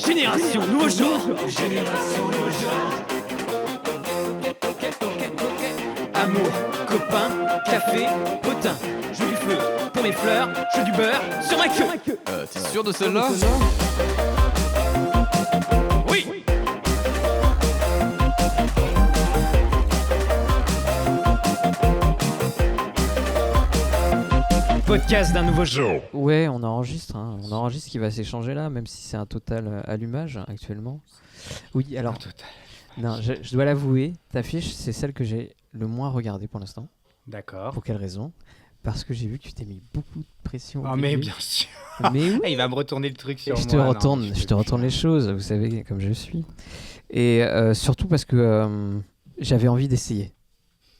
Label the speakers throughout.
Speaker 1: Génération nouveau genre. Amour, copain, café, potin. Je veux du feu pour mes fleurs, je veux du beurre sur ma queue.
Speaker 2: T'es sûr de celle-là?
Speaker 1: Oui. Podcast d'un nouveau genre.
Speaker 3: Ouais, on enregistre. On enregistre ce qui va s'échanger là, même si c'est un total allumage actuellement. Oui, alors. Non, je dois l'avouer, ta fiche, c'est celle que j'ai le moins regardée pour l'instant.
Speaker 4: D'accord.
Speaker 3: Pour quelle raison? Parce que j'ai vu que tu t'es mis beaucoup de pression.
Speaker 4: Oh, mais bien sûr.
Speaker 3: Mais oui.
Speaker 4: Il va me retourner le truc sur
Speaker 3: je
Speaker 4: moi.
Speaker 3: Je te retourne les choses, vous savez, comme je suis. Et surtout parce que j'avais envie d'essayer.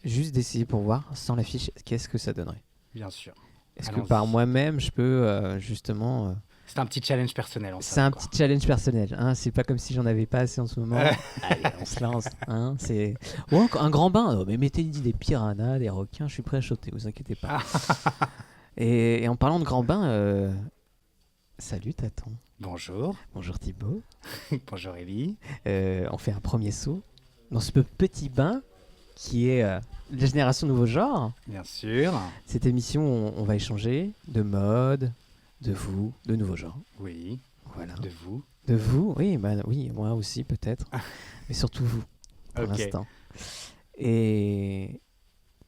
Speaker 3: Juste d'essayer pour voir, sans la fiche, qu'est-ce que ça donnerait.
Speaker 4: Bien sûr.
Speaker 3: Est-ce que par moi-même, je peux justement...
Speaker 4: C'est un petit challenge personnel.
Speaker 3: C'est un petit challenge personnel. Hein. C'est pas comme si j'en avais pas assez en ce moment. Allez, on se lance. Hein. C'est... Oh, un grand bain. Oh, mais mettez des piranhas, des requins. Je suis prêt à sauter. Vous inquiétez pas. Et en parlant de grand bain, salut Taton.
Speaker 4: Bonjour.
Speaker 3: Bonjour Thibaut.
Speaker 4: Bonjour Ellie.
Speaker 3: On fait un premier saut dans ce petit bain qui est la génération nouveau genre.
Speaker 4: Bien sûr.
Speaker 3: Cette émission, on va échanger de mode, de vous, de nouveaux genres.
Speaker 4: Oui.
Speaker 3: Voilà.
Speaker 4: De vous.
Speaker 3: De vous, oui, oui, moi aussi peut-être, mais surtout vous pour l'instant. Et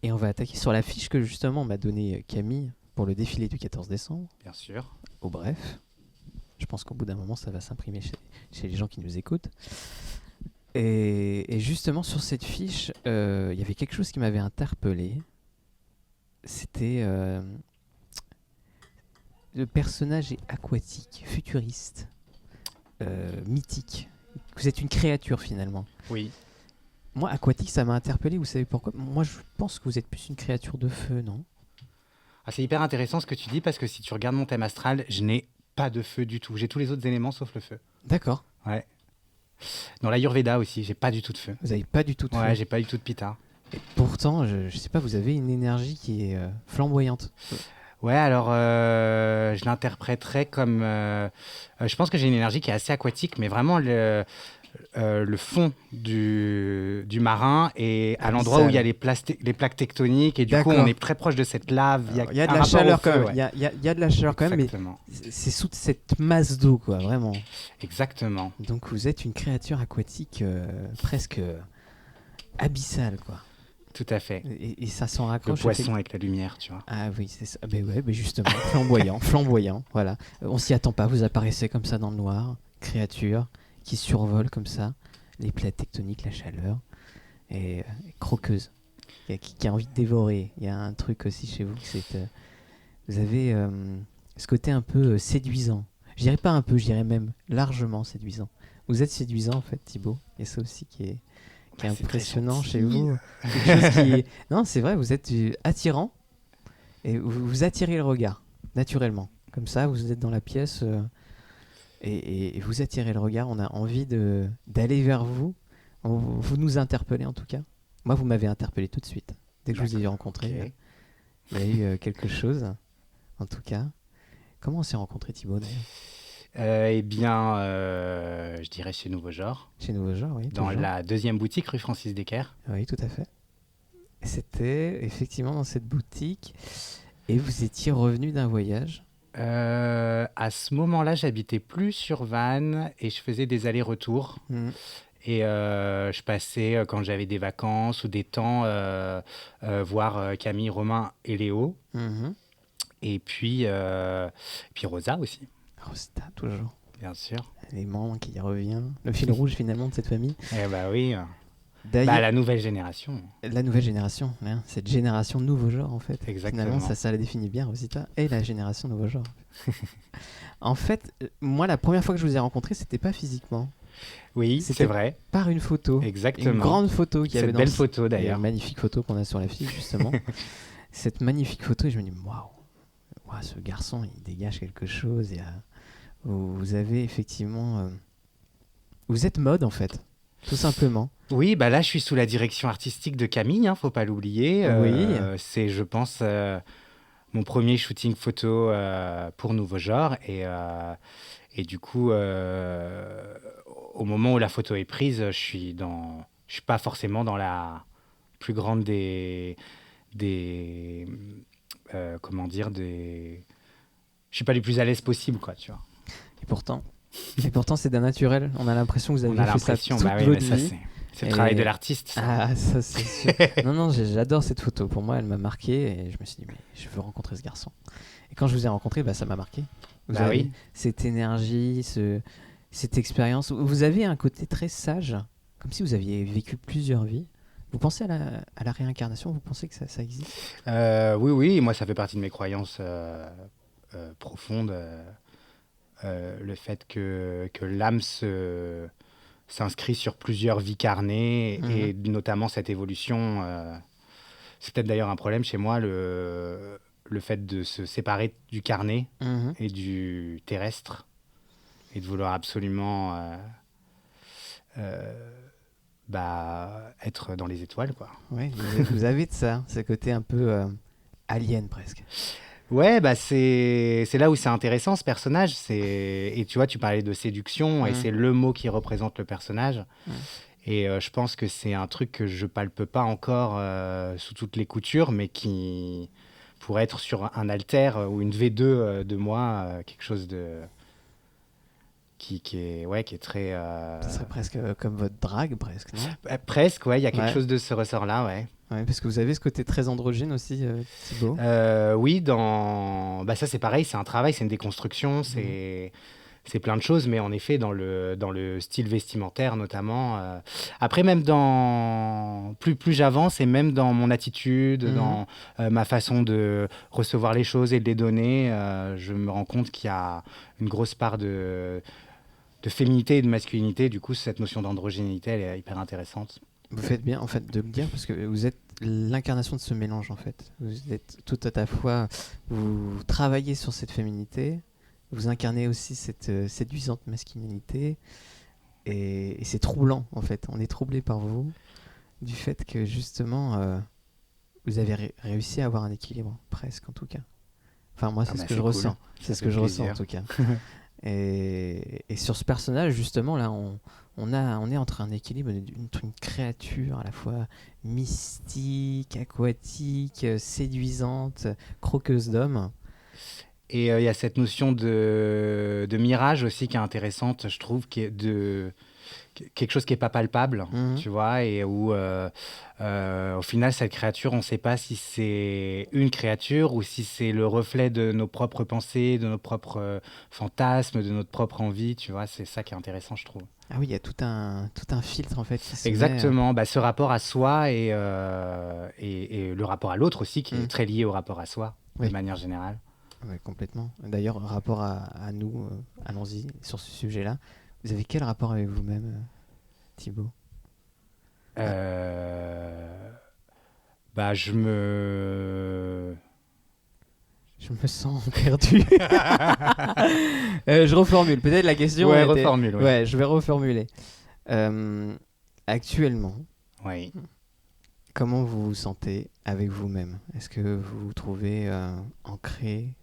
Speaker 3: on va attaquer sur la fiche que justement m'a donnée Camille pour le défilé du 14 décembre.
Speaker 4: Bien sûr.
Speaker 3: Au bref, je pense qu'au bout d'un moment, ça va s'imprimer chez les gens qui nous écoutent. Et justement, sur cette fiche, il y avait quelque chose qui m'avait interpellé. C'était... le personnage est aquatique, futuriste, mythique. Vous êtes une créature finalement.
Speaker 4: Oui.
Speaker 3: Moi, aquatique, ça m'a interpellé. Vous savez pourquoi? Moi, je pense que vous êtes plus une créature de feu, non?
Speaker 4: C'est hyper intéressant ce que tu dis parce que si tu regardes mon thème astral, je n'ai pas de feu du tout. J'ai tous les autres éléments sauf le feu.
Speaker 3: D'accord.
Speaker 4: Ouais. Dans l'Ayurveda aussi, j'ai pas du tout de feu.
Speaker 3: Vous avez pas du tout de feu?
Speaker 4: Ouais, j'ai pas du tout de pitta.
Speaker 3: Et pourtant, je sais pas, vous avez une énergie qui est flamboyante.
Speaker 4: Ouais, alors je l'interpréterais comme... je pense que j'ai une énergie qui est assez aquatique, mais vraiment le fond du marin et à l'endroit où il y a les plaques tectoniques. Et du coup, on est très proche de cette lave.
Speaker 3: Il y a de la chaleur quand même. Il y a de la chaleur quand même, mais c'est sous cette masse d'eau, quoi, vraiment.
Speaker 4: Exactement.
Speaker 3: Donc vous êtes une créature aquatique presque abyssale, quoi.
Speaker 4: Tout à fait.
Speaker 3: Et ça s'en raccroche.
Speaker 4: Le poisson avec la lumière, tu vois.
Speaker 3: Ah oui, c'est ça. Mais ouais, mais justement, flamboyant, voilà. On s'y attend pas, vous apparaissez comme ça dans le noir, créature qui survole comme ça, les plaques tectoniques, la chaleur, et croqueuse, qui a envie de dévorer. Il y a un truc aussi chez vous, c'est vous avez ce côté un peu séduisant. Je dirais pas un peu, je dirais même largement séduisant. Vous êtes séduisant en fait, Thibaut, et ça aussi qui est impressionnant chez vous. Quelque chose Non, c'est vrai, vous êtes attirant et vous attirez le regard naturellement. Comme ça, vous êtes dans la pièce et vous attirez le regard. On a envie d'aller vers vous. Vous nous interpellez en tout cas. Moi, vous m'avez interpellé tout de suite. Dès que je vous ai rencontré, il y a eu quelque chose. En tout cas, comment on s'est rencontrés, Thibaut, d'ailleurs?
Speaker 4: Eh bien, je dirais chez Nouveau Genre.
Speaker 3: Chez Nouveau Genre, oui.
Speaker 4: Dans la deuxième boutique rue Francis Decker.
Speaker 3: Oui, tout à fait. C'était effectivement dans cette boutique. Et vous étiez revenu d'un voyage?
Speaker 4: À ce moment-là, j'habitais plus sur Vannes et je faisais des allers-retours. Et je passais, quand j'avais des vacances ou des temps, voir Camille, Romain et Léo. Et puis Rosa aussi.
Speaker 3: Rosta, toujours.
Speaker 4: Bien sûr.
Speaker 3: L'élément qui revient. Le fil rouge, finalement, de cette famille.
Speaker 4: Eh bah oui.
Speaker 3: La
Speaker 4: nouvelle génération.
Speaker 3: La nouvelle génération. Hein, cette génération nouveau genre, en fait.
Speaker 4: Exactement.
Speaker 3: Finalement, ça la définit bien, Rosita. Et la génération nouveau genre. En fait, moi, la première fois que je vous ai rencontré, c'était pas physiquement.
Speaker 4: Oui, c'est vrai.
Speaker 3: Par une photo.
Speaker 4: Exactement.
Speaker 3: Une grande photo qui avait
Speaker 4: cette belle photo, d'ailleurs.
Speaker 3: Une magnifique photo qu'on a sur la fiche, justement. Cette magnifique photo, et je me dis, waouh, ce garçon, il dégage quelque chose. Vous avez effectivement... vous êtes mode, en fait, tout simplement.
Speaker 4: Oui, bah là, je suis sous la direction artistique de Camille, faut pas l'oublier.
Speaker 3: Oui.
Speaker 4: C'est, je pense, mon premier shooting photo pour Nouveau Genre. Et du coup, au moment où la photo est prise, je suis pas forcément dans la plus grande des comment dire, je suis pas les plus à l'aise possible, quoi, tu vois.
Speaker 3: Et pourtant, c'est d'un naturel. On a l'impression que vous
Speaker 4: On
Speaker 3: avez
Speaker 4: a
Speaker 3: fait ça
Speaker 4: l'impression,
Speaker 3: toute
Speaker 4: bah oui,
Speaker 3: votre
Speaker 4: mais ça
Speaker 3: vie.
Speaker 4: c'est le travail de l'artiste, ça.
Speaker 3: Ah, ça c'est sûr. Non, j'adore cette photo. Pour moi, elle m'a marqué et je me suis dit, mais je veux rencontrer ce garçon. Et quand je vous ai rencontré, ça m'a marqué. Vous
Speaker 4: Bah
Speaker 3: avez
Speaker 4: oui.
Speaker 3: cette énergie, cette expérience. Vous avez un côté très sage, comme si vous aviez vécu plusieurs vies. Vous pensez à la réincarnation? Vous pensez que ça existe?
Speaker 4: Oui, moi ça fait partie de mes croyances profondes. Le fait que l'âme s'inscrit sur plusieurs vies carnées et notamment cette évolution. C'est peut-être d'ailleurs un problème chez moi, le fait de se séparer du carné et du terrestre et de vouloir absolument être dans les étoiles, quoi.
Speaker 3: Oui, vous avez de ça, ce côté un peu alien presque.
Speaker 4: Ouais, c'est là où c'est intéressant, ce personnage. Et tu vois, tu parlais de séduction, et c'est le mot qui représente le personnage. Et je pense que c'est un truc que je palpe pas encore sous toutes les coutures, mais qui pourrait être sur un alter ou une V2 de moi, quelque chose qui est très...
Speaker 3: Ça serait presque comme votre drague, presque, non?
Speaker 4: Presque, ouais, il y a quelque chose de ce ressort-là, ouais.
Speaker 3: Ouais, parce que vous avez ce côté très androgyne aussi, Thibaut.
Speaker 4: Oui, ça c'est pareil, c'est un travail, c'est une déconstruction, c'est plein de choses, mais en effet, dans le style vestimentaire notamment. Après, même plus j'avance, et même dans mon attitude, dans ma façon de recevoir les choses et de les donner, je me rends compte qu'il y a une grosse part de féminité et de masculinité. Du coup, cette notion d'androgénité, elle est hyper intéressante.
Speaker 3: Vous faites bien en fait de le dire parce que vous êtes l'incarnation de ce mélange en fait. Vous êtes tout à la fois, vous travaillez sur cette féminité, vous incarnez aussi cette séduisante masculinité et c'est troublant en fait. On est troublé par vous du fait que justement vous avez réussi à avoir un équilibre, presque en tout cas. Enfin moi c'est ce que je ressens. C'est ce que je ressens en tout cas. Et sur ce personnage justement là on est entre un équilibre entre une créature à la fois mystique, aquatique, séduisante, croqueuse d'hommes.
Speaker 4: Et il y a cette notion de mirage aussi qui est intéressante, je trouve, qui est quelque chose qui n'est pas palpable, tu vois, et où au final, cette créature, on ne sait pas si c'est une créature ou si c'est le reflet de nos propres pensées, de nos propres fantasmes, de notre propre envie, tu vois, c'est ça qui est intéressant, je trouve.
Speaker 3: Ah oui, il y a tout un filtre en fait.
Speaker 4: Exactement, ce rapport à soi et le rapport à l'autre aussi, qui est très lié au rapport à soi, de manière générale.
Speaker 3: Oui, complètement. D'ailleurs, rapport à nous, allons-y sur ce sujet-là. Vous avez quel rapport avec vous-même, Thibaut?
Speaker 4: Je me
Speaker 3: sens perdu. Je reformule. Peut-être la question.
Speaker 4: Ouais, reformule.
Speaker 3: Ouais, je vais reformuler. Actuellement,
Speaker 4: oui.
Speaker 3: Comment vous vous sentez avec vous-même? Est-ce que vous vous trouvez ancré?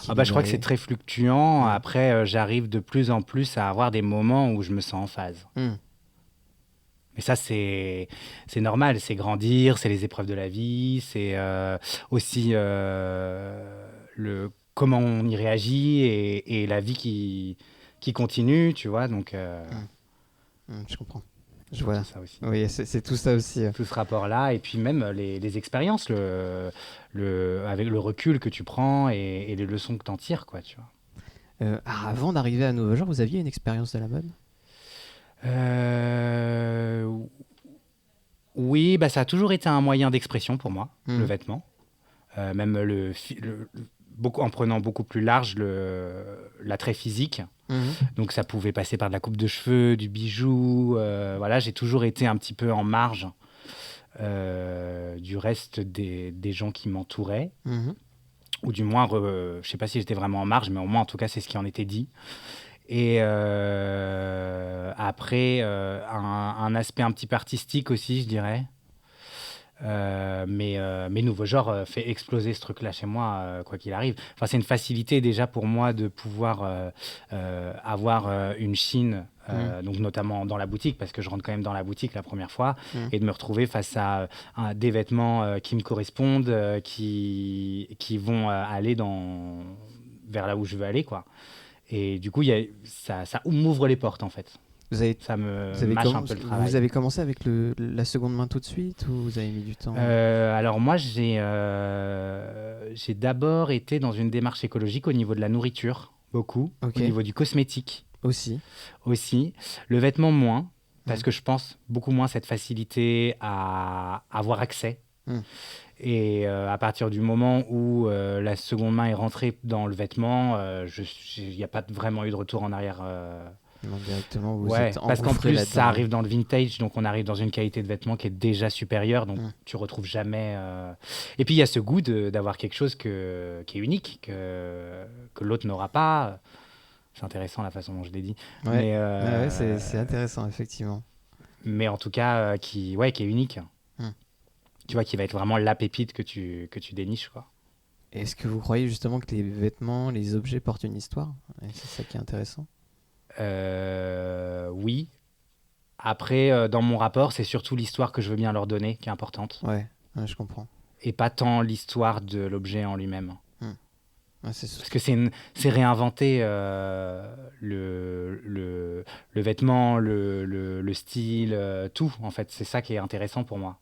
Speaker 4: Je crois que c'est très fluctuant. Après, j'arrive de plus en plus à avoir des moments où je me sens en phase. Mais ça, c'est normal. C'est grandir, c'est les épreuves de la vie, c'est aussi comment on y réagit et la vie qui continue, tu vois. Donc,
Speaker 3: je comprends. Je vois.
Speaker 4: Ça aussi.
Speaker 3: Oui, c'est tout ça aussi.
Speaker 4: Tout ce rapport-là, et puis même les expériences, avec le recul que tu prends et les leçons que tu en tires, quoi, tu vois.
Speaker 3: Avant d'arriver à Nouveau Genre, vous aviez une expérience de la mode?
Speaker 4: Oui, ça a toujours été un moyen d'expression pour moi, le vêtement. Même en prenant beaucoup plus large l'attrait physique. Donc ça pouvait passer par de la coupe de cheveux, du bijou. Voilà, j'ai toujours été un petit peu en marge du reste des gens qui m'entouraient. Ou du moins, je ne sais pas si j'étais vraiment en marge, mais au moins, en tout cas, c'est ce qui en était dit. Et après, un aspect un petit peu artistique aussi, je dirais. Mais Nouveau Genre fait exploser ce truc-là chez moi, quoi qu'il arrive. Enfin, c'est une facilité déjà pour moi de pouvoir avoir une Chine, donc notamment dans la boutique, parce que je rentre quand même dans la boutique la première fois, et de me retrouver face à des vêtements qui me correspondent, qui vont aller vers là où je veux aller, quoi. Et du coup, ça m'ouvre les portes, en fait.
Speaker 3: Vous avez,
Speaker 4: Ça me
Speaker 3: vous avez,
Speaker 4: mâche un peu le travail.
Speaker 3: vous avez commencé avec la seconde main tout de suite ou vous avez mis du temps?
Speaker 4: Alors moi, j'ai d'abord été dans une démarche écologique au niveau de la nourriture, beaucoup,
Speaker 3: Ok.
Speaker 4: au niveau du cosmétique
Speaker 3: Aussi.
Speaker 4: le vêtement moins, parce que je pense beaucoup moins cette facilité à avoir accès.
Speaker 3: Mm.
Speaker 4: Et à partir du moment où la seconde main est rentrée dans le vêtement, il n'y a pas vraiment eu de retour en arrière.
Speaker 3: Non, directement, vous
Speaker 4: Ouais,
Speaker 3: êtes
Speaker 4: parce qu'en
Speaker 3: engouffré
Speaker 4: plus,
Speaker 3: là-dedans.
Speaker 4: ça arrive dans le vintage, donc on arrive dans une qualité de vêtement qui est déjà supérieure, donc tu retrouves jamais. Et puis il y a ce goût d'avoir quelque chose qui est unique, que l'autre n'aura pas. C'est intéressant la façon dont je l'ai dit.
Speaker 3: Ouais.
Speaker 4: Mais,
Speaker 3: Ouais, c'est intéressant, effectivement.
Speaker 4: mais en tout cas, qui est unique.
Speaker 3: Mm.
Speaker 4: Tu vois, qui va être vraiment la pépite que tu déniches, quoi.
Speaker 3: Est-ce que vous croyez justement que les vêtements, les objets portent une histoire? Et c'est ça qui est intéressant.
Speaker 4: Oui. Après, dans mon rapport, c'est surtout l'histoire que je veux bien leur donner qui est importante.
Speaker 3: Ouais, je comprends.
Speaker 4: Et pas tant l'histoire de l'objet en lui-même.
Speaker 3: Ouais, c'est sûr.
Speaker 4: Parce que c'est réinventer le vêtement, le style, tout, en fait. C'est ça qui est intéressant pour moi.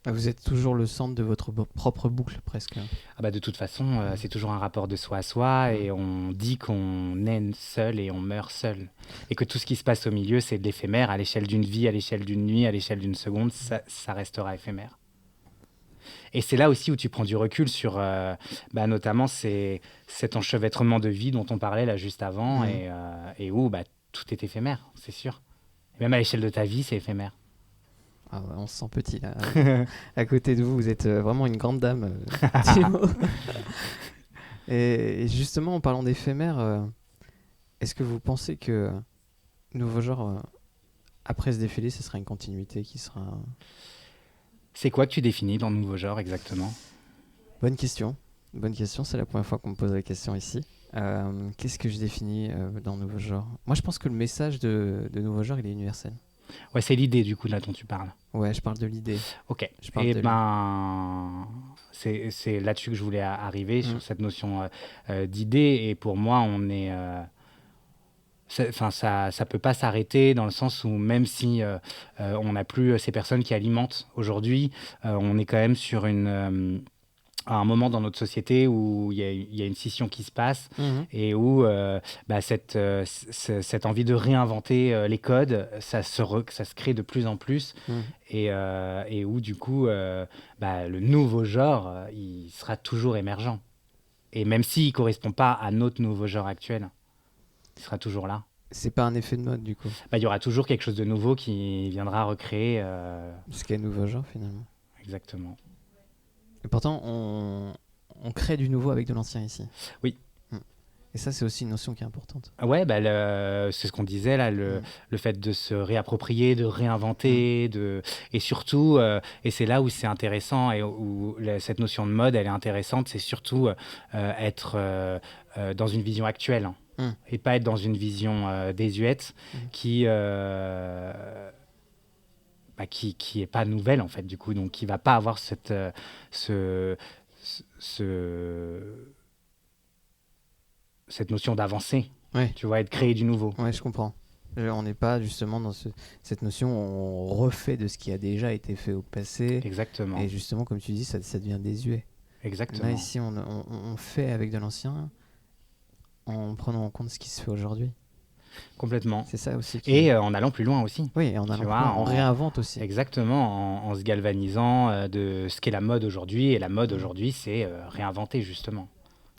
Speaker 3: Vous êtes toujours le centre de votre propre boucle, presque.
Speaker 4: Ah bah de toute façon, c'est toujours un rapport de soi à soi, et on dit qu'on est seul et on meurt seul. Et que tout ce qui se passe au milieu, c'est de l'éphémère. À l'échelle d'une vie, à l'échelle d'une nuit, à l'échelle d'une seconde, ça restera éphémère. Et c'est là aussi où tu prends du recul sur, notamment, cet enchevêtrement de vie dont on parlait là juste avant, et où tout est éphémère, c'est sûr. Et même à l'échelle de ta vie, c'est éphémère.
Speaker 3: Ah ouais, on se sent petit là. À côté de vous, vous êtes vraiment une grande dame. Thibaut. Et justement, en parlant d'éphémère, est-ce que vous pensez que Nouveau Genre, après ce défilé, ce sera une continuité qui sera...
Speaker 4: C'est quoi que tu définis dans le Nouveau Genre exactement ?
Speaker 3: Bonne question. Bonne question, c'est la première fois qu'on me pose la question ici. Qu'est-ce que je définis dans Nouveau Genre ? Moi, je pense que le message de Nouveau Genre, il est universel.
Speaker 4: Ouais, c'est l'idée du coup là dont tu parles.
Speaker 3: Ouais, je parle de l'idée.
Speaker 4: Ok.
Speaker 3: Et
Speaker 4: c'est là-dessus que je voulais arriver, sur cette notion d'idée. Et pour moi, on est... ça peut pas s'arrêter dans le sens où même si on n'a plus ces personnes qui alimentent aujourd'hui, on est quand même sur à un moment dans notre société où il y a une scission qui se passe et où cette envie de réinventer les codes, ça se crée de plus en plus et où du coup le nouveau genre, il sera toujours émergent. Et même s'il ne correspond pas à notre nouveau genre actuel, il sera toujours là.
Speaker 3: C'est pas un effet de mode du coup.
Speaker 4: Il y aura toujours quelque chose de nouveau qui viendra recréer.
Speaker 3: Ce qu'est Nouveau Genre finalement.
Speaker 4: Exactement.
Speaker 3: Et pourtant, on crée du nouveau avec de l'ancien ici.
Speaker 4: Oui.
Speaker 3: Et ça, c'est aussi une notion qui est importante.
Speaker 4: Ouais, c'est ce qu'on disait là, le fait de se réapproprier, de réinventer, et surtout, et c'est là où c'est intéressant et où cette notion de mode, elle est intéressante, c'est surtout être dans une vision actuelle et pas être dans une vision désuète qui est pas nouvelle en fait du coup, donc qui va pas avoir cette notion d'avancée, tu vois, et de créer du nouveau.
Speaker 3: Ouais, je comprends. On n'est pas justement dans cette notion où on refait de ce qui a déjà été fait au passé.
Speaker 4: Exactement.
Speaker 3: Et justement, comme tu dis, ça devient désuet.
Speaker 4: Exactement.
Speaker 3: Là, ici, on fait avec de l'ancien en prenant en compte ce qui se fait aujourd'hui.
Speaker 4: Complètement.
Speaker 3: C'est ça aussi.
Speaker 4: Et en allant plus loin aussi.
Speaker 3: Oui, en allant plus loin, on réinvente aussi.
Speaker 4: Exactement, en se galvanisant de ce qu'est la mode aujourd'hui. Et la mode aujourd'hui, c'est réinventer justement.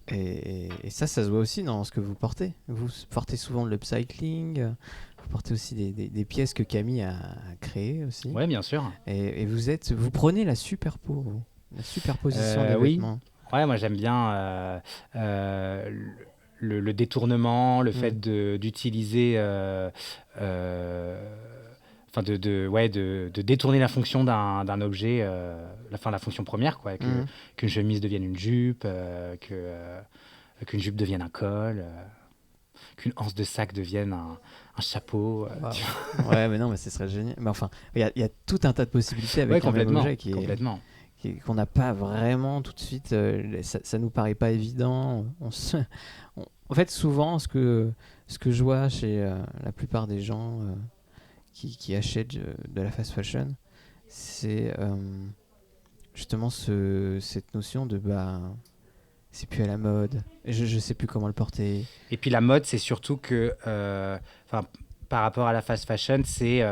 Speaker 3: Et ça se voit aussi dans ce que vous portez. Vous portez souvent de l'upcycling, vous portez aussi des pièces que Camille a créées aussi.
Speaker 4: Oui, bien sûr.
Speaker 3: Et vous prenez la superposition des vêtements.
Speaker 4: Ouais, moi j'aime bien le détournement, le fait d'utiliser... enfin de détourner la fonction d'un objet, la fonction première, quoi, qu'une chemise devienne une jupe, qu'une jupe devienne un col, qu'une anse de sac devienne un chapeau.
Speaker 3: Wow. Ouais, mais non, mais ce serait génial. Mais enfin, il y a tout un tas de possibilités avec un même objet
Speaker 4: complètement.
Speaker 3: Qu'on n'a pas vraiment tout de suite. Ça nous paraît pas évident. En fait, souvent, ce que je vois chez la plupart des gens qui achètent de la fast fashion, c'est justement cette notion de c'est plus à la mode, je sais plus comment le porter.
Speaker 4: Et puis la mode, c'est surtout que par rapport à la fast fashion, c'est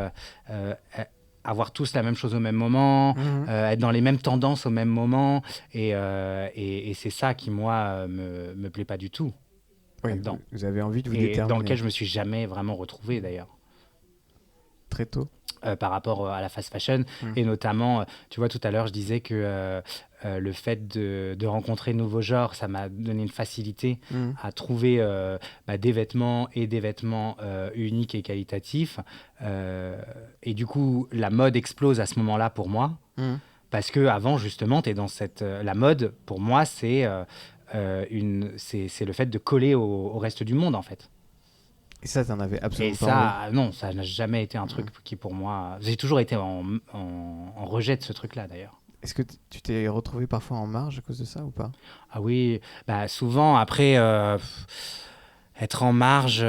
Speaker 4: avoir tous la même chose au même moment, être dans les mêmes tendances au même moment, et c'est ça qui, moi, me plaît pas du tout.
Speaker 3: Oui, vous avez envie de vous déterminer.
Speaker 4: Dans lequel je me suis jamais vraiment retrouvé, d'ailleurs.
Speaker 3: Très tôt.
Speaker 4: Par rapport à la fast fashion, et notamment, tu vois, tout à l'heure, je disais que le fait de rencontrer de nouveaux genres, ça m'a donné une facilité à trouver des vêtements uniques et qualitatifs. Et du coup, la mode explose à ce moment-là pour moi, parce qu'avant, justement, t'es dans la mode, pour moi, c'est le fait de coller au reste du monde, en fait.
Speaker 3: Et ça, t'en avais absolument pas
Speaker 4: envie. Non, ça n'a jamais été un truc qui, pour moi... J'ai toujours été en rejet de ce truc-là, d'ailleurs.
Speaker 3: Est-ce que tu t'es retrouvé parfois en marge à cause de ça ou pas ?
Speaker 4: Ah oui, souvent, après... être en marge,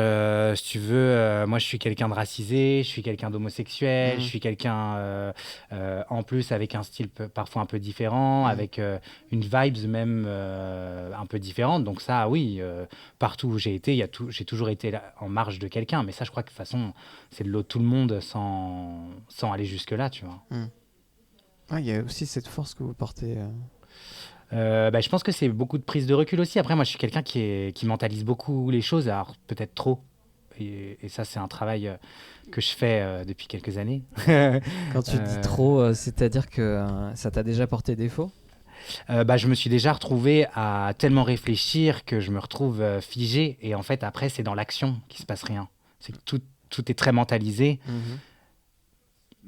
Speaker 4: si tu veux, moi je suis quelqu'un de racisé, je suis quelqu'un d'homosexuel, je suis quelqu'un en plus avec un style parfois un peu différent, avec une vibes même un peu différente. Donc ça, oui, partout où j'ai été, j'ai toujours été en marge de quelqu'un. Mais ça, je crois que de toute façon, c'est de l'eau de tout le monde sans aller jusque-là, tu vois.
Speaker 3: Il y a aussi cette force que vous portez...
Speaker 4: je pense que c'est beaucoup de prise de recul aussi. Après, moi, je suis quelqu'un qui mentalise beaucoup les choses, alors peut-être trop. Et ça, c'est un travail que je fais depuis quelques années.
Speaker 3: Quand tu dis trop, c'est-à-dire que ça t'a déjà porté défaut ?
Speaker 4: Je me suis déjà retrouvé à tellement réfléchir que je me retrouve figé. Et en fait, après, c'est dans l'action qu'il se passe rien. C'est que tout est très mentalisé.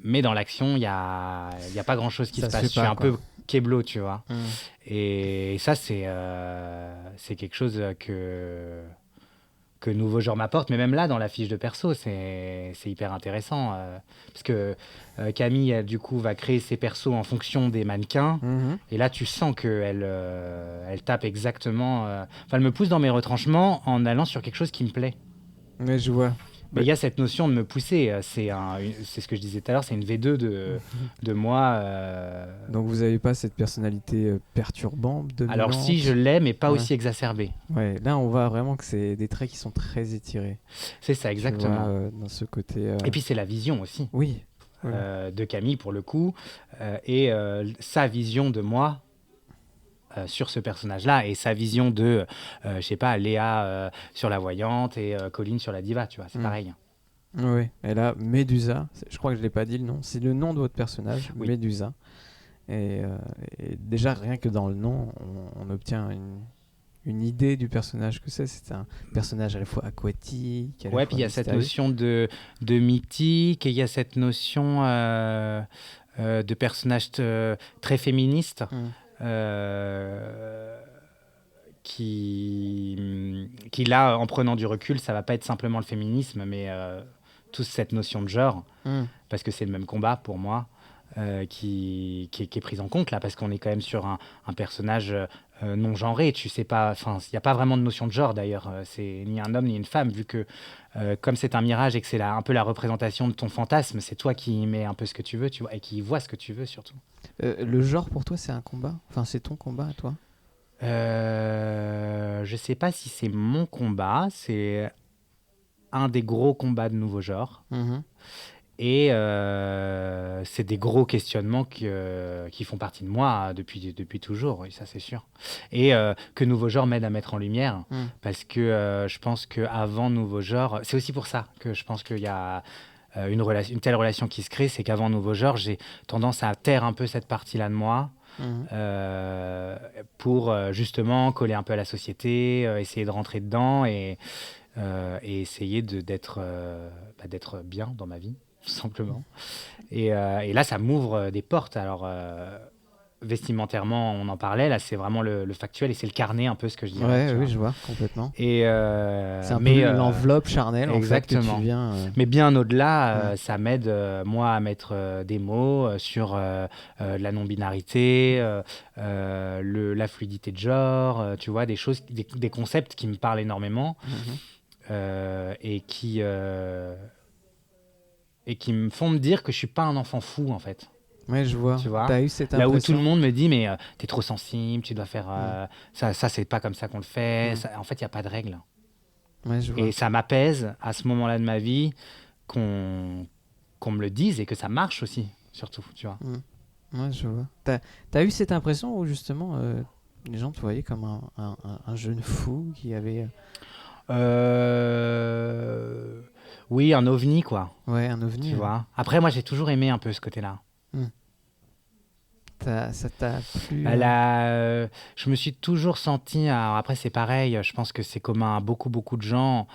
Speaker 4: Mais dans l'action, il n'y a pas grand-chose qui se passe. Je suis un peu keblo, tu vois. Et ça, c'est quelque chose que Nouveau Genre m'apporte. Mais même là, dans la fiche de perso, c'est hyper intéressant. Parce que Camille, du coup, va créer ses persos en fonction des mannequins. Et là, tu sens qu'elle elle tape exactement... elle me pousse dans mes retranchements en allant sur quelque chose qui me plaît.
Speaker 3: Mais je vois.
Speaker 4: Mais il y a cette notion de me pousser. C'est ce que je disais tout à l'heure, c'est une V2 de moi.
Speaker 3: Donc vous n'avez pas cette personnalité perturbante, dominante.
Speaker 4: Alors si, je l'ai, mais pas aussi exacerbée.
Speaker 3: Ouais, là on voit vraiment que c'est des traits qui sont très étirés.
Speaker 4: C'est ça, exactement.
Speaker 3: Tu vois, dans ce côté...
Speaker 4: Et puis c'est la vision aussi.
Speaker 3: Oui.
Speaker 4: De Camille pour le coup. Et sa vision de moi... sur ce personnage-là, et sa vision de, je sais pas, Léa sur la voyante et Colline sur la diva, tu vois, c'est pareil.
Speaker 3: Oui, et là, Médusa, je crois que je l'ai pas dit le nom, c'est le nom de votre personnage, Médusa. Et déjà, rien que dans le nom, on obtient une idée du personnage que c'est. C'est un personnage à la fois aquatique.
Speaker 4: Ouais, puis il y a cette notion de mythique, et il y a cette notion de personnage très féministe. Qui là, en prenant du recul, ça va pas être simplement le féminisme, mais toute cette notion de genre, parce que c'est le même combat pour moi, qui est prise en compte là, parce qu'on est quand même sur un personnage non genré. Tu sais pas, enfin, il n'y a pas vraiment de notion de genre d'ailleurs. C'est ni un homme ni une femme, vu que comme c'est un mirage et que c'est un peu la représentation de ton fantasme, c'est toi qui mets un peu ce que tu veux, tu vois, et qui vois ce que tu veux surtout.
Speaker 3: Le genre pour toi, c'est un combat ? Enfin, c'est ton combat à toi ?
Speaker 4: Je sais pas si c'est mon combat, c'est un des gros combats de Nouveau Genre. Et c'est des gros questionnements qui font partie de moi depuis toujours, oui, ça c'est sûr. Et que Nouveau Genre m'aide à mettre en lumière, parce que je pense qu'avant Nouveau Genre, c'est aussi pour ça que je pense qu'il y a une telle relation qui se crée, c'est qu'avant Nouveau Genre, j'ai tendance à taire un peu cette partie-là de moi, pour justement coller un peu à la société, essayer de rentrer dedans et essayer d'être bien dans ma vie. tout simplement. Et là, ça m'ouvre des portes. Alors, vestimentairement, on en parlait. Là, c'est vraiment le factuel et c'est le carnet, un peu ce que je dirais.
Speaker 3: Ouais,
Speaker 4: tu
Speaker 3: oui,
Speaker 4: vois.
Speaker 3: je vois complètement.
Speaker 4: Et,
Speaker 3: C'est un
Speaker 4: mais,
Speaker 3: peu l'enveloppe charnelle en fait que
Speaker 4: exactement.
Speaker 3: tu viens.
Speaker 4: Mais bien au-delà, ça m'aide, moi, à mettre des mots sur la non-binarité, la fluidité de genre, tu vois, des choses, des concepts qui me parlent énormément et qui me font me dire que je suis pas un enfant fou, en fait.
Speaker 3: Ouais, je vois.
Speaker 4: Tu vois,
Speaker 3: T'as eu cette
Speaker 4: là où tout
Speaker 3: impression?
Speaker 4: le monde me dit, mais t'es trop sensible, tu dois faire ça, c'est pas comme ça qu'on le fait. Ça, en fait, il n'y a pas de règle.
Speaker 3: Ouais, je vois.
Speaker 4: Et ça m'apaise à ce moment-là de ma vie qu'on me le dise et que ça marche aussi, surtout, tu vois.
Speaker 3: Ouais, je vois. T'as eu cette impression où justement les gens te voyaient comme un jeune fou qui avait
Speaker 4: Oui, un ovni, quoi,
Speaker 3: ouais, un ovni.
Speaker 4: tu vois. Après, moi, j'ai toujours aimé un peu ce côté-là.
Speaker 3: Ça t'a plu
Speaker 4: Je me suis toujours senti, alors après c'est pareil, je pense que c'est commun à beaucoup, beaucoup de gens,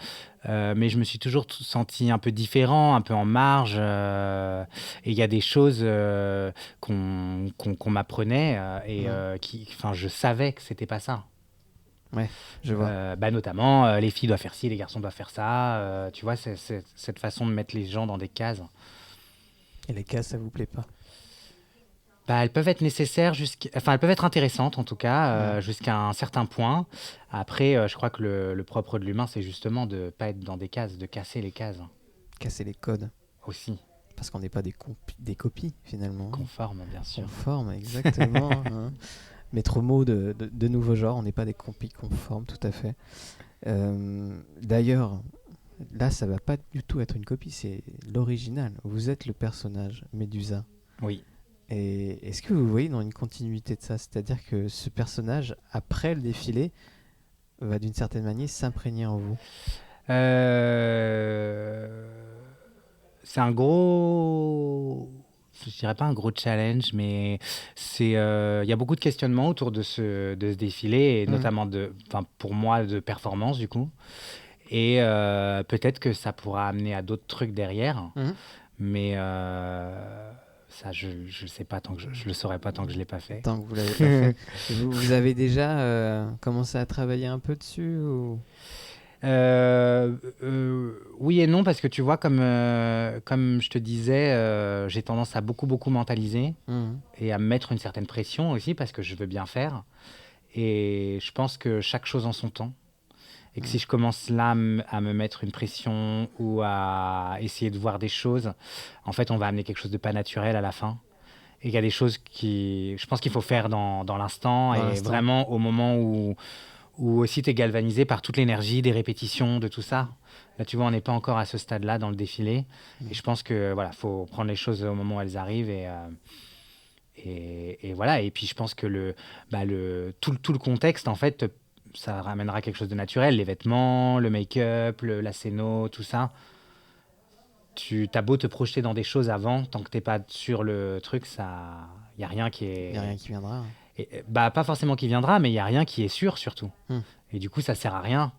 Speaker 4: mais je me suis toujours senti un peu différent, un peu en marge, et il y a des choses qu'on m'apprenait, enfin, je savais que c'était pas ça.
Speaker 3: Ouais, je vois.
Speaker 4: Notamment, les filles doivent faire ci, les garçons doivent faire ça, tu vois, c'est cette façon de mettre les gens dans des cases.
Speaker 3: Et les cases, ça vous plaît pas?
Speaker 4: Elles peuvent être nécessaires, enfin, elles peuvent être intéressantes en tout cas, jusqu'à un certain point. Après, je crois que le propre de l'humain, c'est justement de ne pas être dans des cases, de casser les cases
Speaker 3: Casser les codes.
Speaker 4: aussi.
Speaker 3: Parce qu'on n'est pas des copies finalement.
Speaker 4: Conformes, bien sûr.
Speaker 3: Conformes, exactement. Mettre au mot de nouveaux genres, on n'est pas des copies conformes, tout à fait. D'ailleurs, là, ça va pas du tout être une copie, c'est l'original. Vous êtes le personnage, Médusa.
Speaker 4: Oui.
Speaker 3: Et est-ce que vous voyez dans une continuité de ça? C'est-à-dire que ce personnage, après le défilé, va d'une certaine manière s'imprégner en vous?
Speaker 4: C'est un gros... Je dirais pas un gros challenge, mais il y a beaucoup de questionnements autour de ce défilé, et notamment pour moi, de performance du coup. Et peut-être que ça pourra amener à d'autres trucs derrière, mais ça, je le sais pas je le saurais pas tant que je l'ai pas fait.
Speaker 3: Tant que vous l'avez pas fait. Vous avez déjà commencé à travailler un peu dessus ou...
Speaker 4: Oui et non, parce que tu vois, comme je te disais, j'ai tendance à beaucoup mentaliser et à me mettre une certaine pression aussi, parce que je veux bien faire. Et je pense que chaque chose en son temps. Et que si je commence là à me mettre une pression ou à essayer de voir des choses, en fait, on va amener quelque chose de pas naturel à la fin. Et il y a des choses je pense qu'il faut faire dans l'instant, vraiment au moment où aussi tu es galvanisé par toute l'énergie des répétitions, de tout ça. Là, tu vois, on n'est pas encore à ce stade-là dans le défilé. Et je pense que voilà, faut prendre les choses au moment où elles arrivent. Et voilà. Et puis, je pense que tout le contexte, en fait, ça ramènera quelque chose de naturel. Les vêtements, le make-up, la scéno, tout ça. Tu as beau te projeter dans des choses avant, tant que tu n'es pas sur le truc, il n'y a rien qui est...
Speaker 3: Il n'y a rien qui viendra.
Speaker 4: Pas forcément qui viendra, mais il n'y a rien qui est sûr, surtout. Et du coup, ça ne sert à rien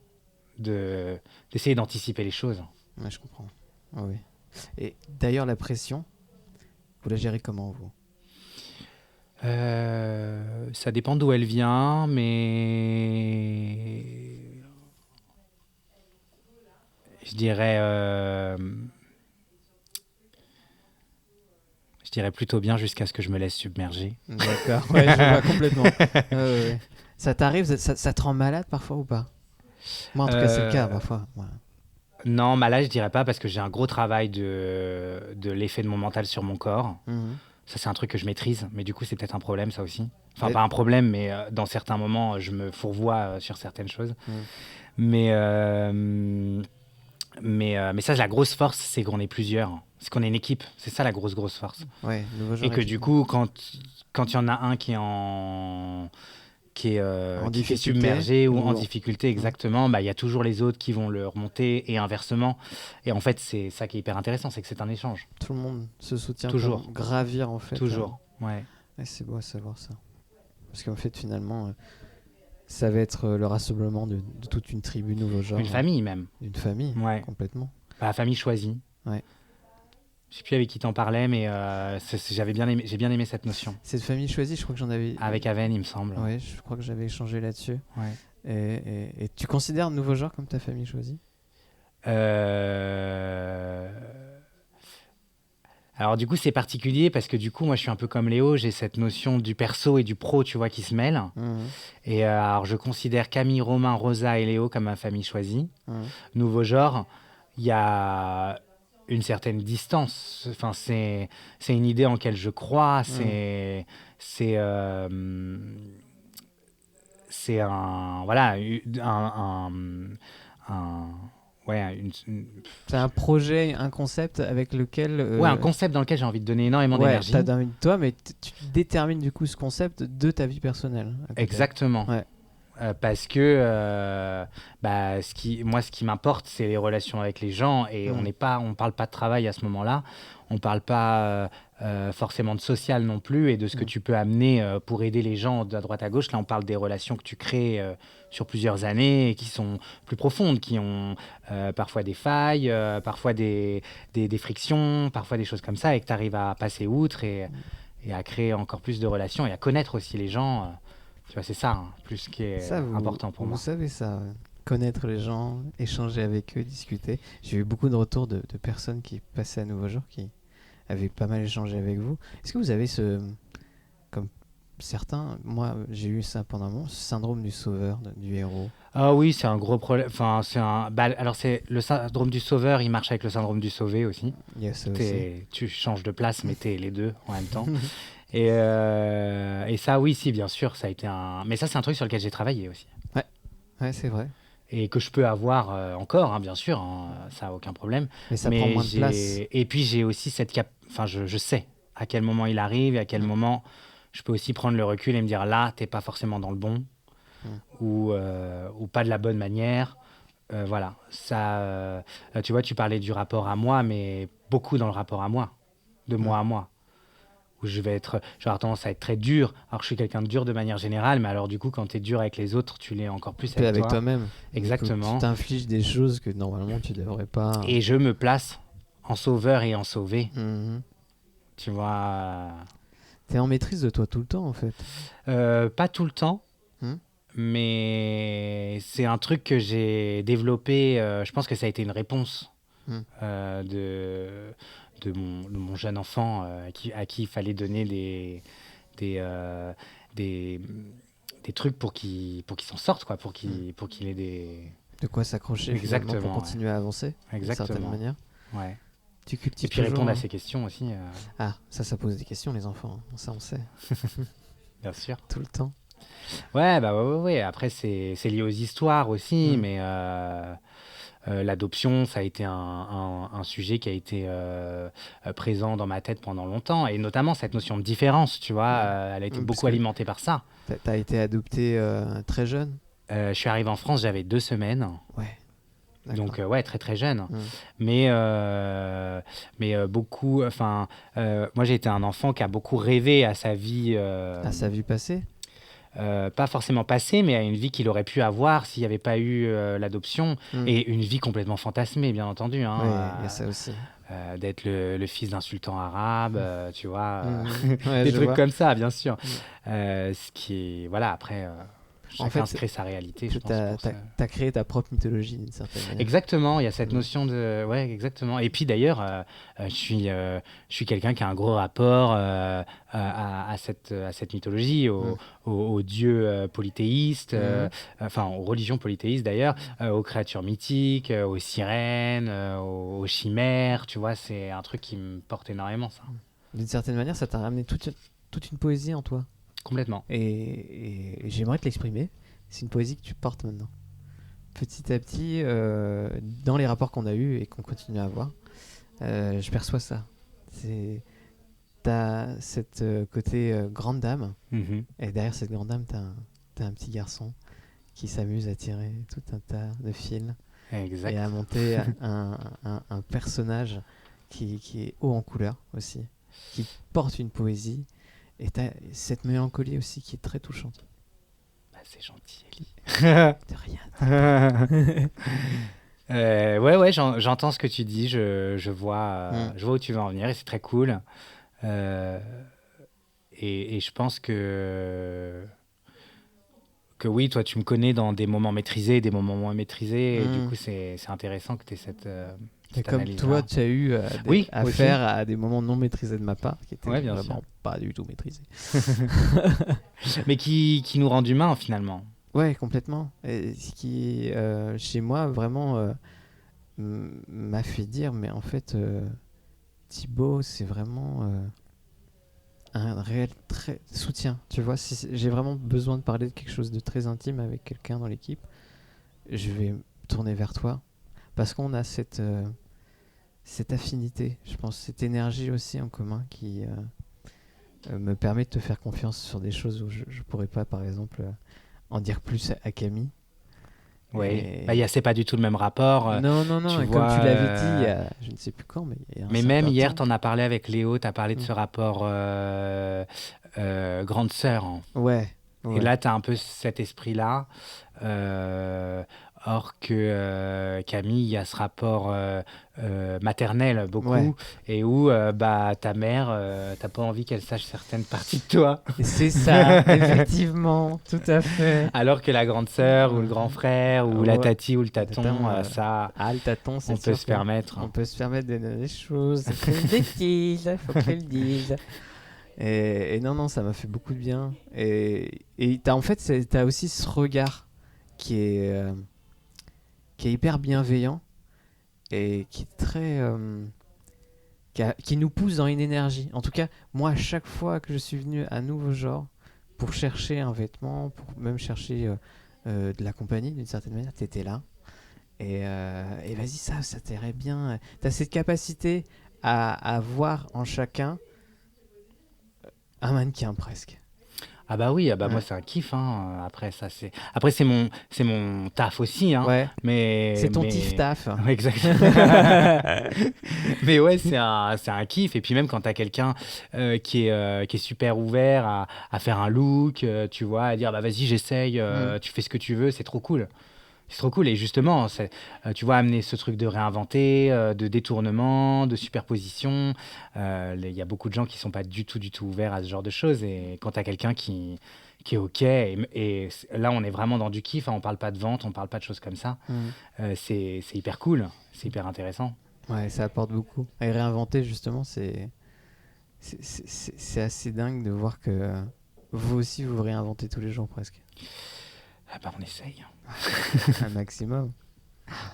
Speaker 4: d'essayer d'anticiper les choses.
Speaker 3: Ouais, je comprends. Oh, oui. Et d'ailleurs, la pression, vous la gérez comment, vous?
Speaker 4: Ça dépend d'où elle vient, mais je dirais plutôt bien jusqu'à ce que je me laisse submerger.
Speaker 3: D'accord, ouais, je vois complètement. Ouais. Ça t'arrive, ça te rend malade parfois ou pas? Moi, en tout cas, c'est le cas parfois. Ouais.
Speaker 4: Non, malade, je dirais pas, parce que j'ai un gros travail de l'effet de mon mental sur mon corps. Ça, c'est un truc que je maîtrise, mais du coup, c'est peut-être un problème, ça aussi. Enfin, pas un problème, mais dans certains moments, je me fourvoie sur certaines choses. Mais ça, la grosse force, c'est qu'on est plusieurs. C'est qu'on est une équipe. C'est ça, la grosse force.
Speaker 3: Ouais,
Speaker 4: et que du coup, quand il y en a un qui est submergé ou en difficulté, exactement, il y a toujours les autres qui vont le remonter, et inversement. Et en fait, c'est ça qui est hyper intéressant, c'est que c'est un échange.
Speaker 3: Tout le monde se soutient
Speaker 4: toujours.
Speaker 3: Pour gravir, en fait.
Speaker 4: Toujours, ouais.
Speaker 3: Et c'est beau à savoir ça. Parce qu'en fait, finalement, ça va être le rassemblement de toute une tribu nouveau genre.
Speaker 4: Une famille, même.
Speaker 3: Une famille,
Speaker 4: ouais.
Speaker 3: Complètement.
Speaker 4: La famille choisie.
Speaker 3: Ouais.
Speaker 4: Je sais plus avec qui t'en parlais, mais j'ai bien aimé cette notion.
Speaker 3: Cette famille choisie, je crois que j'en avais...
Speaker 4: Avec Aven, il me semble.
Speaker 3: Oui, je crois que j'avais échangé là-dessus.
Speaker 4: Ouais.
Speaker 3: Et tu considères Nouveau Genre comme ta famille choisie?
Speaker 4: Alors du coup, c'est particulier parce que du coup, moi, je suis un peu comme Léo, j'ai cette notion du perso et du pro, tu vois, qui se mêlent. Et alors, je considère Camille, Romain, Rosa et Léo comme ma famille choisie. Nouveau Genre, il y a une certaine distance. Enfin, c'est une idée en laquelle je crois. C'est un voilà
Speaker 3: c'est un projet, un concept avec lequel...
Speaker 4: un concept dans lequel j'ai envie de donner énormément d'énergie.
Speaker 3: T'as envie de toi, mais tu détermines du coup ce concept de ta vie personnelle.
Speaker 4: Exactement.
Speaker 3: Ouais.
Speaker 4: Parce que ce qui m'importe, c'est les relations avec les gens, et on parle pas de travail à ce moment-là, on parle pas forcément de social non plus, et de ce que tu peux amener pour aider les gens de droite à gauche. Là, on parle des relations que tu crées sur plusieurs années, et qui sont plus profondes, qui ont parfois des failles, parfois des frictions, parfois des choses comme ça, et que tu arrives à passer outre et à créer encore plus de relations, et à connaître aussi les gens. Tu vois, c'est ça, plus qui est important pour moi.
Speaker 3: Vous savez ça, ouais. Connaître les gens, échanger avec eux, discuter. J'ai eu beaucoup de retours de personnes qui passaient à Nouveau Genre, qui avaient pas mal échangé avec vous. Est-ce que vous avez comme certains, moi j'ai eu ça pendant un moment, ce syndrome du sauveur, du héros?
Speaker 4: Ah oui, c'est un gros problème. Enfin, alors c'est le syndrome du sauveur, il marche avec le syndrome du sauvé aussi.
Speaker 3: Il y a ça aussi.
Speaker 4: Tu changes de place, mais t'es les deux en même temps. Et ça, oui, si, bien sûr, ça a été un... Mais ça, c'est un truc sur lequel j'ai travaillé aussi.
Speaker 3: Ouais, c'est vrai.
Speaker 4: Et que je peux avoir encore, hein, bien sûr, ça n'a aucun problème.
Speaker 3: Mais ça prend moins de place.
Speaker 4: Et puis, j'ai aussi Enfin, je sais à quel moment il arrive, et à quel moment je peux aussi prendre le recul et me dire, là, t'es pas forcément dans le bon, ou pas de la bonne manière. Voilà. Ça, tu vois, tu parlais du rapport à moi, mais beaucoup dans le rapport à moi, de moi à moi. Où je vais j'aurai tendance à être très dur. Alors, je suis quelqu'un de dur de manière générale, mais alors du coup, quand tu es dur avec les autres, tu l'es encore plus avec toi.
Speaker 3: Toi-même.
Speaker 4: Exactement.
Speaker 3: Tu t'infliges des choses que normalement tu devrais pas.
Speaker 4: Et je me place en sauveur et en sauvé. Tu vois.
Speaker 3: T'es en maîtrise de toi tout le temps, en fait.
Speaker 4: Pas tout le temps, mais c'est un truc que j'ai développé. Je pense que ça a été une réponse de mon jeune enfant à qui il fallait donner des trucs pour qu'il s'en sorte, quoi, pour qu'il ait des...
Speaker 3: De quoi s'accrocher finalement pour continuer à avancer d'une certaine manière.
Speaker 4: Ouais.
Speaker 3: Tu cultives
Speaker 4: et puis répondre à ces questions aussi.
Speaker 3: Ah, ça pose des questions, les enfants. Ça, on sait.
Speaker 4: Bien sûr.
Speaker 3: Tout le temps.
Speaker 4: Ouais, ouais. Après, c'est lié aux histoires aussi, mais... l'adoption, ça a été un sujet qui a été présent dans ma tête pendant longtemps, et notamment cette notion de différence, tu vois, elle a été beaucoup alimentée par ça.
Speaker 3: T'as été adopté très jeune?
Speaker 4: Je suis arrivé en France, j'avais 2 semaines.
Speaker 3: Ouais.
Speaker 4: Donc ouais, très très jeune. Mais beaucoup, enfin, moi j'ai été un enfant qui a beaucoup rêvé à sa vie.
Speaker 3: À sa vie passée?
Speaker 4: Pas forcément passée, mais à une vie qu'il aurait pu avoir s'il n'y avait pas eu l'adoption. Et une vie complètement fantasmée, bien entendu. Hein,
Speaker 3: oui, il y a ça aussi.
Speaker 4: D'être le fils d'un sultan arabe, tu vois.
Speaker 3: Ouais,
Speaker 4: des trucs comme ça, bien sûr. Ce qui est... Voilà, après... Chacun se crée sa réalité, je pense.
Speaker 3: T'as créé ta propre mythologie d'une certaine manière.
Speaker 4: Exactement, il y a cette notion de... Ouais, exactement. Et puis d'ailleurs, je suis quelqu'un qui a un gros rapport à cette mythologie, aux dieux polythéistes, enfin aux religions polythéistes d'ailleurs, aux créatures mythiques, aux sirènes, aux chimères, tu vois, c'est un truc qui me porte énormément, ça.
Speaker 3: D'une certaine manière, ça t'a ramené toute une poésie en toi.
Speaker 4: Complètement.
Speaker 3: Et j'aimerais te l'exprimer. C'est une poésie que tu portes maintenant. Petit à petit, dans les rapports qu'on a eus et qu'on continue à avoir, je perçois ça. T'as cette côté grande dame, et derrière cette grande dame, t'as un petit garçon qui s'amuse à tirer tout un tas de fils
Speaker 4: exact.
Speaker 3: Et à monter un personnage qui est haut en couleur aussi, qui porte une poésie. Et t'as cette mélancolie aussi qui est très touchante.
Speaker 4: Bah, c'est gentil, Ellie.
Speaker 3: De rien.
Speaker 4: Ouais, j'entends ce que tu dis. Je vois,
Speaker 3: Mm.
Speaker 4: je vois où tu veux en venir et c'est très cool. Euh, et je pense que oui, toi, tu me connais dans des moments maîtrisés, des moments moins maîtrisés. Et du
Speaker 3: Mm.
Speaker 4: coup, c'est intéressant que tu aies cette
Speaker 3: Et comme toi,
Speaker 4: analyse-là.
Speaker 3: tu as eu
Speaker 4: Oui, aussi.
Speaker 3: affaire à des moments non maîtrisés de ma part, qui étaient
Speaker 4: Ouais, bien
Speaker 3: vraiment
Speaker 4: sûr.
Speaker 3: pas du tout maîtrisés.
Speaker 4: Mais qui nous rendent humains, finalement.
Speaker 3: Ouais, complètement. Et ce qui, chez moi, vraiment m'a fait dire, mais en fait, Thibaut, c'est vraiment un réel soutien. Tu vois, si j'ai vraiment besoin de parler de quelque chose de très intime avec quelqu'un dans l'équipe, je vais me tourner vers toi. Parce qu'on a cette affinité, je pense, cette énergie aussi en commun qui me permet de te faire confiance sur des choses où je ne pourrais pas, par exemple, en dire plus à Camille.
Speaker 4: Oui,
Speaker 3: Et...
Speaker 4: c'est pas du tout le même rapport.
Speaker 3: Non, non, non,
Speaker 4: Tu
Speaker 3: et
Speaker 4: vois,
Speaker 3: comme tu l'avais dit, il y a, je ne sais plus quand, mais il y a un
Speaker 4: mais même
Speaker 3: certain
Speaker 4: hier,
Speaker 3: temps.
Speaker 4: tu en as parlé avec Léo, tu as parlé de
Speaker 3: Mm.
Speaker 4: ce rapport grande sœur, hein.
Speaker 3: Ouais,
Speaker 4: Et
Speaker 3: ouais.
Speaker 4: là, tu as un peu cet esprit-là. Or que Camille, il y a ce rapport maternel beaucoup,
Speaker 3: Ouais.
Speaker 4: et où bah, ta mère, t'as pas envie qu'elle sache certaines parties de toi.
Speaker 3: Et c'est ça, effectivement, tout à fait.
Speaker 4: Alors que la grande sœur ou le grand frère ou la
Speaker 3: Ouais.
Speaker 4: tati ou le taton,
Speaker 3: Attends,
Speaker 4: ça,
Speaker 3: le tâton, c'est
Speaker 4: on peut
Speaker 3: sûr
Speaker 4: se permettre.
Speaker 3: on peut se permettre de donner des choses. C'est une bêtise, faut que je le dise. Et non, non, ça m'a fait beaucoup de bien. Et en fait, t'as aussi ce regard qui est hyper bienveillant et qui est très... qui nous pousse dans une énergie. En tout cas, moi, à chaque fois que je suis venu à Nouveau Genre pour chercher un vêtement, pour même chercher de la compagnie, d'une certaine manière, t'étais là. Et vas-y, ça t'irait bien. T'as cette capacité à voir en chacun un mannequin presque.
Speaker 4: Ah bah oui, moi
Speaker 3: Ouais.
Speaker 4: c'est un kiff, hein. Après c'est mon taf aussi, hein.
Speaker 3: Ouais,
Speaker 4: Mais
Speaker 3: c'est ton
Speaker 4: mais
Speaker 3: tif taf.
Speaker 4: Ouais, exactement. Mais ouais, c'est un kiff. Et puis même quand t'as quelqu'un qui est super ouvert à faire un look, tu vois, à dire bah vas-y j'essaye,
Speaker 3: Mm.
Speaker 4: tu fais ce que tu veux, c'est trop cool. C'est trop cool. Et justement, tu vois, amener ce truc de réinventer, de détournement, de superposition. Il y a beaucoup de gens qui sont pas du tout ouverts à ce genre de choses. Et quand tu as quelqu'un qui est OK, là, on est vraiment dans du kiff, hein, on parle pas de vente, on parle pas de choses comme ça.
Speaker 3: Mm.
Speaker 4: C'est hyper cool, c'est hyper intéressant.
Speaker 3: Ouais, ça apporte beaucoup. Et réinventer, justement, c'est assez dingue de voir que vous aussi, vous réinventez tous les jours presque.
Speaker 4: Ah bah, on essaye,
Speaker 3: Un maximum.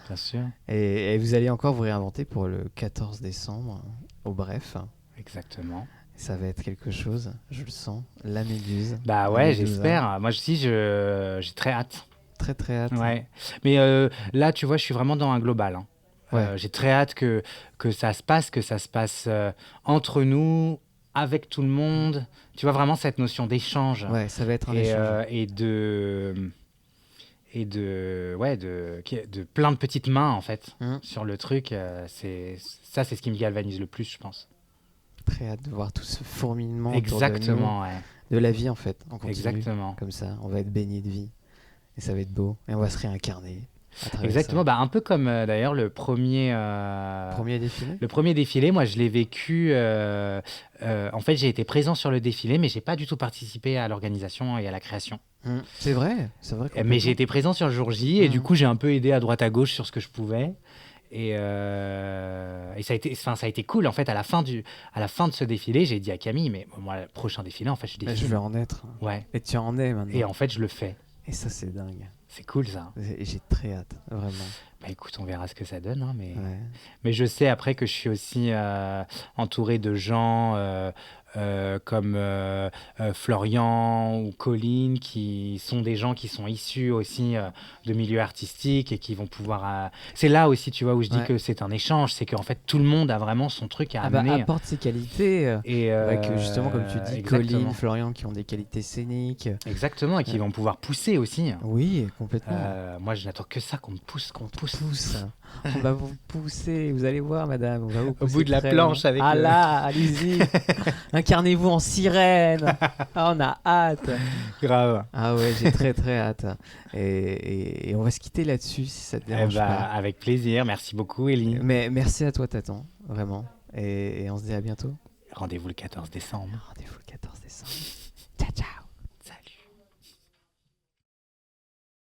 Speaker 4: bien sûr.
Speaker 3: Et vous allez encore vous réinventer pour le 14 décembre, au Bref.
Speaker 4: Exactement.
Speaker 3: Ça va être quelque chose, je le sens. La Méduse.
Speaker 4: Bah
Speaker 3: La
Speaker 4: ouais,
Speaker 3: Médusa.
Speaker 4: j'espère. Moi aussi, j'ai très hâte.
Speaker 3: Très très hâte.
Speaker 4: Ouais. Mais là, tu vois, je suis vraiment dans un global, hein.
Speaker 3: Ouais.
Speaker 4: J'ai très hâte que ça se passe entre nous, avec tout le monde. Tu vois, vraiment cette notion d'échange
Speaker 3: Ouais, ça va être un
Speaker 4: et,
Speaker 3: échange.
Speaker 4: de plein de petites mains, en fait,
Speaker 3: Mm.
Speaker 4: sur le truc. C'est ce qui me galvanise le plus, je pense.
Speaker 3: Très hâte de voir tout ce fourmillement autour
Speaker 4: Exactement, ouais.
Speaker 3: de la vie en fait. On continue
Speaker 4: Exactement.
Speaker 3: comme ça, on va être baigné de vie. Et ça va être beau. Et on va se réincarner à travers
Speaker 4: Exactement,
Speaker 3: ça.
Speaker 4: bah, un peu comme d'ailleurs
Speaker 3: Premier défilé.
Speaker 4: le premier défilé. Moi je l'ai vécu, en fait j'ai été présent sur le défilé, mais j'ai pas du tout participé à l'organisation et à la création.
Speaker 3: Mm. C'est vrai
Speaker 4: Mais
Speaker 3: complètement.
Speaker 4: j'ai été présent sur le jour J, et du coup j'ai un peu aidé à droite à gauche sur ce que je pouvais. Et ça a été cool en fait. À la fin de ce défilé, j'ai dit à Camille, mais moi le prochain défilé en fait je
Speaker 3: Je
Speaker 4: défile.
Speaker 3: veux en être.
Speaker 4: Ouais.
Speaker 3: Et tu en es maintenant.
Speaker 4: Et en fait je le fais.
Speaker 3: Et ça c'est dingue.
Speaker 4: C'est cool ça.
Speaker 3: Et j'ai très hâte, vraiment.
Speaker 4: Bah écoute, on verra ce que ça donne, hein, mais...
Speaker 3: Ouais.
Speaker 4: Mais je sais après que je suis aussi entouré de gens comme Florian ou Colline, qui sont des gens qui sont issus aussi de milieux artistiques et qui vont pouvoir... C'est là aussi, tu vois, où je dis
Speaker 3: Ouais.
Speaker 4: que c'est un échange, c'est qu'en fait tout le monde a vraiment son truc à
Speaker 3: Ah bah,
Speaker 4: amener.
Speaker 3: apporte ses qualités.
Speaker 4: Et
Speaker 3: Avec justement, comme tu dis,
Speaker 4: exactement.
Speaker 3: Colline, Florian qui ont des qualités scéniques.
Speaker 4: Exactement, et qui vont pouvoir pousser aussi.
Speaker 3: Oui, complètement.
Speaker 4: Moi, je n'attends que ça, qu'on me pousse, qu'on me pousse.
Speaker 3: On va vous pousser, vous allez voir, madame. On va vous
Speaker 4: Au
Speaker 3: pousser
Speaker 4: bout de la
Speaker 3: très
Speaker 4: planche
Speaker 3: loin.
Speaker 4: avec
Speaker 3: Ah
Speaker 4: le-
Speaker 3: là, allez-y. Incarnez-vous en sirène. Ah, on a hâte.
Speaker 4: Grave.
Speaker 3: Ah ouais, j'ai très très hâte. Et on va se quitter là-dessus, si ça te dérange pas.
Speaker 4: Avec plaisir. Merci beaucoup, Elie.
Speaker 3: Mais merci à toi, Tatan, vraiment. Et on se dit à bientôt.
Speaker 4: Rendez-vous le 14 décembre.
Speaker 3: Rendez-vous le 14.